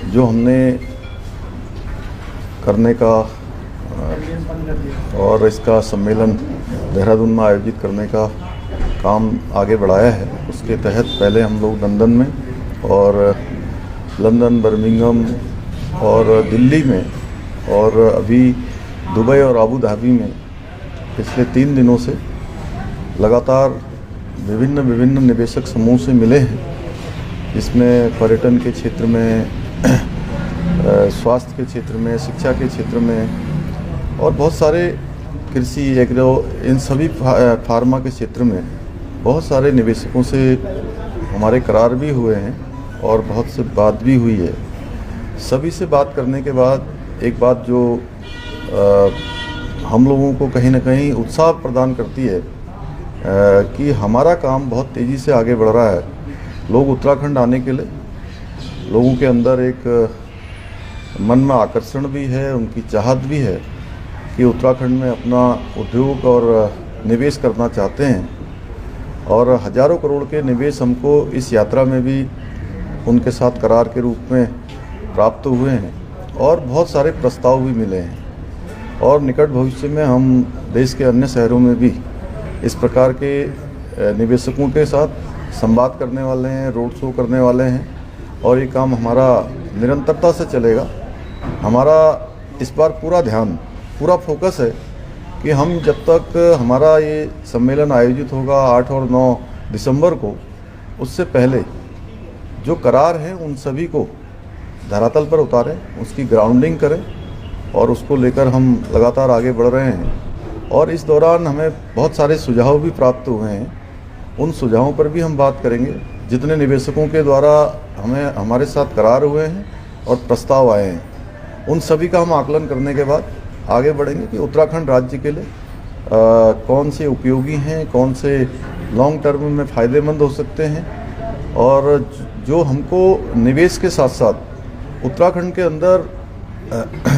जो हमने करने का और इसका सम्मेलन देहरादून में आयोजित करने का काम आगे बढ़ाया है, उसके तहत पहले हम लोग लंदन में और लंदन, बर्मिंघम और दिल्ली में और अभी दुबई और आबू धाबी में पिछले 3 दिनों से लगातार विभिन्न निवेशक समूह से मिले हैं। इसमें पर्यटन के क्षेत्र में, स्वास्थ्य के क्षेत्र में, शिक्षा के क्षेत्र में और बहुत सारे कृषि, एग्रो, इन सभी फार्मा के क्षेत्र में बहुत सारे निवेशकों से हमारे करार भी हुए हैं और बहुत से बात भी हुई है। सभी से बात करने के बाद एक बात जो हम लोगों को कहीं ना कहीं उत्साह प्रदान करती है कि हमारा काम बहुत तेज़ी से आगे बढ़ रहा है। लोग उत्तराखंड आने के लिए, लोगों के अंदर एक मन में आकर्षण भी है, उनकी चाहत भी है कि उत्तराखंड में अपना उद्योग और निवेश करना चाहते हैं और हज़ारों करोड़ के निवेश हमको इस यात्रा में भी उनके साथ करार के रूप में प्राप्त हुए हैं और बहुत सारे प्रस्ताव भी मिले हैं और निकट भविष्य में हम देश के अन्य शहरों में भी इस प्रकार के निवेशकों के साथ संवाद करने वाले हैं, रोड शो करने वाले हैं और ये काम हमारा निरंतरता से चलेगा। हमारा इस बार पूरा फोकस है कि हम जब तक हमारा ये सम्मेलन आयोजित होगा 8 और 9 दिसंबर को, उससे पहले जो करार हैं उन सभी को धरातल पर उतारें, उसकी ग्राउंडिंग करें और उसको लेकर हम लगातार आगे बढ़ रहे हैं। और इस दौरान हमें बहुत सारे सुझाव भी प्राप्त हुए हैं, उन सुझावों पर भी हम बात करेंगे। जितने निवेशकों के द्वारा हमारे साथ करार हुए हैं और प्रस्ताव आए हैं, उन सभी का हम आकलन करने के बाद आगे बढ़ेंगे कि उत्तराखंड राज्य के लिए कौन से उपयोगी हैं, कौन से लॉन्ग टर्म में फ़ायदेमंद हो सकते हैं और जो हमको निवेश के साथ साथ उत्तराखंड के अंदर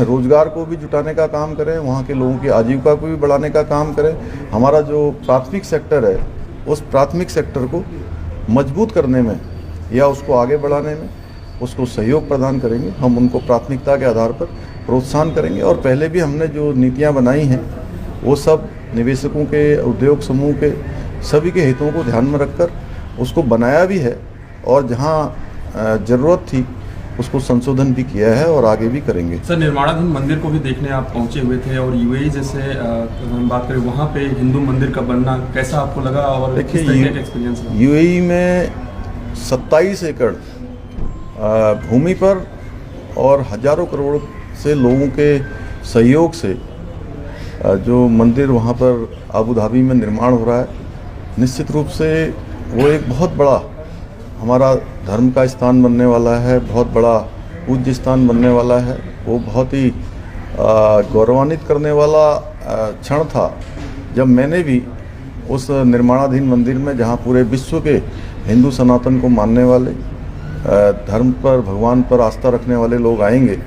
रोज़गार को भी जुटाने का काम करें, वहाँ के लोगों की आजीविका को भी बढ़ाने का काम करें। हमारा जो प्राथमिक सेक्टर है, उस प्राथमिक सेक्टर को मजबूत करने में या उसको आगे बढ़ाने में उसको सहयोग प्रदान करेंगे। हम उनको प्राथमिकता के आधार पर प्रोत्साहन करेंगे और पहले भी हमने जो नीतियां बनाई हैं वो सब निवेशकों के, उद्योग समूह के सभी के हितों को ध्यान में रखकर उसको बनाया भी है और जहां ज़रूरत थी उसको संशोधन भी किया है और आगे भी करेंगे। सर, निर्माणाधीन मंदिर को भी देखने आप पहुंचे हुए थे और यूएई जैसे हम बात करें वहाँ पे हिंदू मंदिर का बनना कैसा आपको लगा और किस तरीके का एक्सपीरियंस रहा? यूएई में 27 एकड़ भूमि पर और हजारों करोड़ से लोगों के सहयोग से जो मंदिर वहाँ पर आबू धाबी में निर्माण हो रहा है, निश्चित रूप से वो एक बहुत बड़ा हमारा धर्म का स्थान बनने वाला है, बहुत बड़ा पूज्य स्थान बनने वाला है। वो बहुत ही गौरवान्वित करने वाला क्षण था जब मैंने भी उस निर्माणाधीन मंदिर में, जहाँ पूरे विश्व के हिंदू सनातन को मानने वाले, धर्म पर, भगवान पर आस्था रखने वाले लोग आएंगे,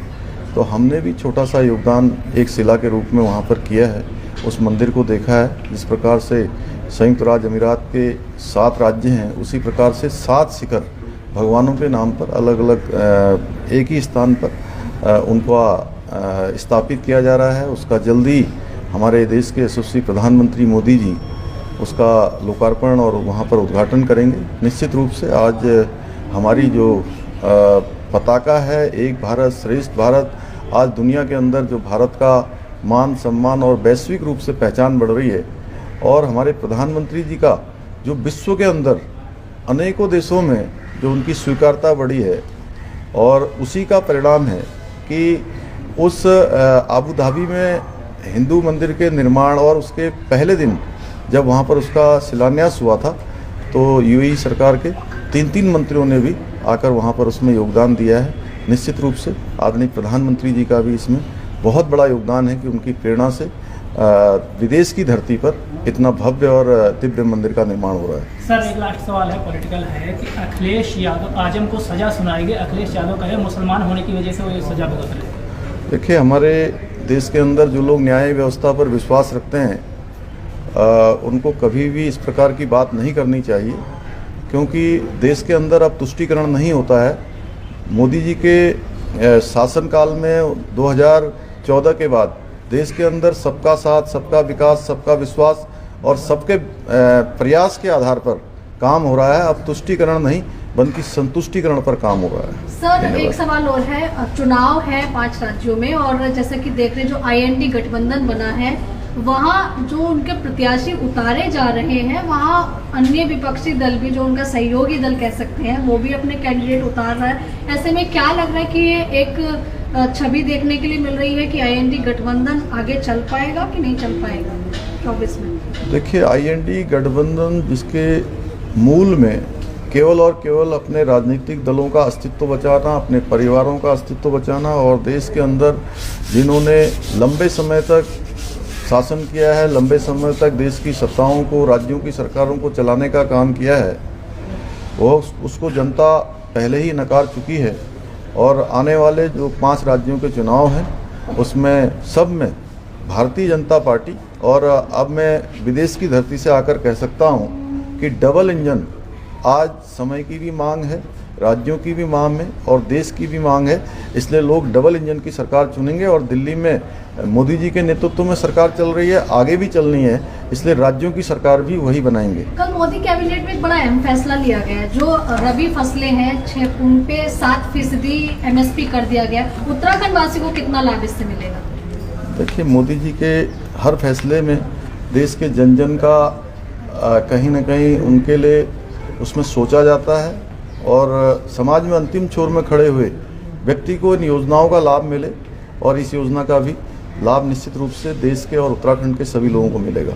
तो हमने भी छोटा सा योगदान एक शिला के रूप में वहाँ पर किया है। उस मंदिर को देखा है। जिस प्रकार से संयुक्त राज्य अमीरात के 7 राज्य हैं, उसी प्रकार से 7 शिखर भगवानों के नाम पर अलग अलग एक ही स्थान पर उनको स्थापित किया जा रहा है। उसका जल्दी हमारे देश के यशस्वी प्रधानमंत्री मोदी जी उसका लोकार्पण और वहाँ पर उद्घाटन करेंगे। निश्चित रूप से आज हमारी जो पताका है, एक भारत श्रेष्ठ भारत, आज दुनिया के अंदर जो भारत का मान सम्मान और वैश्विक रूप से पहचान बढ़ रही है और हमारे प्रधानमंत्री जी का जो विश्व के अंदर अनेकों देशों में जो उनकी स्वीकारता बढ़ी है और उसी का परिणाम है कि उस आबू धाबी में हिंदू मंदिर के निर्माण और उसके पहले दिन जब वहाँ पर उसका शिलान्यास हुआ था, तो यूएई सरकार के 3 मंत्रियों ने भी आकर वहाँ पर उसमें योगदान दिया है। निश्चित रूप से आदरणीय प्रधानमंत्री जी का भी इसमें बहुत बड़ा योगदान है कि उनकी प्रेरणा से विदेश की धरती पर इतना भव्य और दिव्य मंदिर का निर्माण हो रहा है। सर, एक लास्ट सवाल है, पॉलिटिकल है कि अखिलेश यादव आजम को सजा सुनाई गई। अखिलेश यादव का है मुसलमान होने की वजह से वो ये सजा भुगत रहे हैं। देखिए, हमारे देश के अंदर जो लोग न्याय व्यवस्था पर विश्वास रखते हैं उनको कभी भी इस प्रकार की बात नहीं करनी चाहिए, क्योंकि देश के अंदर अब तुष्टीकरण नहीं होता है। मोदी जी के शासनकाल में 2014 के बाद देश के अंदर सबका साथ, सबका विकास, सबका विश्वास और सबके प्रयास के आधार पर काम हो रहा है। अब तुष्टीकरण नहीं बल्कि संतुष्टिकरण पर काम हो रहा है। सर, एक सवाल और है, चुनाव है 5 राज्यों में और जैसा कि देख रहे जो IND गठबंधन बना है वहाँ जो उनके प्रत्याशी उतारे जा रहे हैं, वहाँ अन्य विपक्षी दल भी जो उनका सहयोगी दल कह सकते हैं वो भी अपने कैंडिडेट उतार रहा है। ऐसे में क्या लग रहा है कि ये एक छवि देखने के लिए मिल रही है कि IND गठबंधन आगे चल पाएगा कि नहीं चल पाएगा 24 में? देखिए, IND गठबंधन जिसके मूल में केवल और केवल अपने राजनीतिक दलों का अस्तित्व बचाना, अपने परिवारों का अस्तित्व बचाना और देश के अंदर जिन्होंने लंबे समय तक शासन किया है, लंबे समय तक देश की सत्ताओं को, राज्यों की सरकारों को चलाने का काम किया है, वो उसको जनता पहले ही नकार चुकी है। और आने वाले जो 5 राज्यों के चुनाव हैं उसमें सब में भारतीय जनता पार्टी, और अब मैं विदेश की धरती से आकर कह सकता हूँ कि डबल इंजन आज समय की भी मांग है, राज्यों की भी मांग है और देश की भी मांग है। इसलिए लोग डबल इंजन की सरकार चुनेंगे और दिल्ली में मोदी जी के नेतृत्व में सरकार चल रही है, आगे भी चलनी है, इसलिए राज्यों की सरकार भी वही बनाएंगे। कल मोदी कैबिनेट में एक बड़ा अहम फैसला लिया गया, जो रबी फसलें हैं उन पे 7% MSP कर दिया गया। उत्तराखंड वासी को कितना लाभ इससे मिलेगा? देखिए, मोदी जी के हर फैसले में देश के जन जन का कहीं ना कहीं उनके लिए उसमें सोचा जाता है और समाज में अंतिम छोर में खड़े हुए व्यक्ति को इन योजनाओं का लाभ मिले और इस योजना का भी लाभ निश्चित रूप से देश के और उत्तराखंड के सभी लोगों को मिलेगा।